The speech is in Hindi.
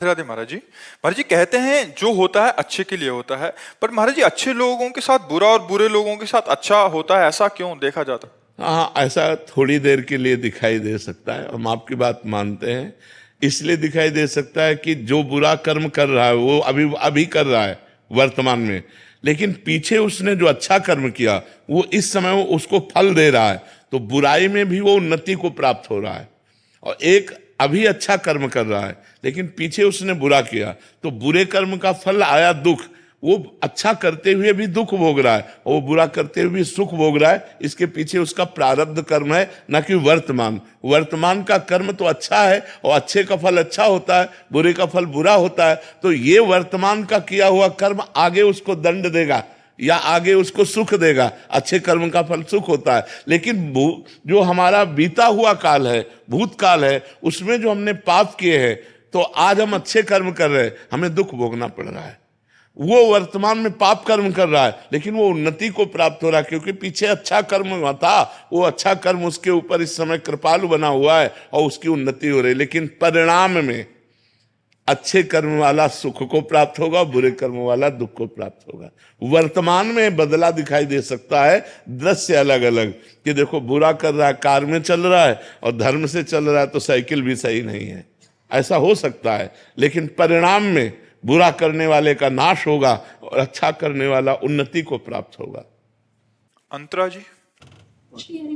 राधे महाराज जी कहते हैं जो होता है अच्छे के लिए होता है, पर महाराज जी अच्छे लोगों के साथ बुरा और बुरे लोगों के साथ अच्छा होता है, ऐसा क्यों देखा जाता है? हाँ, ऐसा थोड़ी देर के लिए दिखाई दे सकता है। हम आपकी बात मानते हैं। इसलिए दिखाई दे सकता है कि जो बुरा कर्म कर रहा है वो अभी अभी कर रहा है वर्तमान में, लेकिन पीछे उसने जो अच्छा कर्म किया वो इस समय वो उसको फल दे रहा है, तो बुराई में भी वो उन्नति को प्राप्त हो रहा है। और एक अभी अच्छा कर्म कर रहा है लेकिन पीछे उसने बुरा किया, तो बुरे कर्म का फल आया दुख। वो अच्छा करते हुए भी दुख भोग रहा है और वो बुरा करते हुए भी सुख भोग रहा है। इसके पीछे उसका प्रारब्ध कर्म है, न कि वर्तमान। वर्तमान का कर्म तो अच्छा है और अच्छे का फल अच्छा होता है, बुरे का फल बुरा होता है। तो ये वर्तमान का किया हुआ कर्म आगे उसको दंड देगा या आगे उसको सुख देगा। अच्छे कर्म का फल सुख होता है, लेकिन जो हमारा बीता हुआ काल है, भूतकाल है, उसमें जो हमने पाप किए हैं, तो आज हम अच्छे कर्म कर रहे हैं, हमें दुख भोगना पड़ रहा है। वो वर्तमान में पाप कर्म कर रहा है लेकिन वो उन्नति को प्राप्त हो रहा है, क्योंकि पीछे अच्छा कर्म था। वो अच्छा कर्म उसके ऊपर इस समय कृपालु बना हुआ है और उसकी उन्नति हो रही है। लेकिन परिणाम में अच्छे कर्म वाला सुख को प्राप्त होगा, बुरे कर्म वाला दुख को प्राप्त होगा। वर्तमान में बदला दिखाई दे सकता है, दृश्य अलग अलग, कि देखो बुरा कर रहा है, कार में चल रहा है, और धर्म से चल रहा है तो साइकिल भी सही नहीं है। ऐसा हो सकता है, लेकिन परिणाम में बुरा करने वाले का नाश होगा और अच्छा करने वाला उन्नति को प्राप्त होगा। अंतरा जी।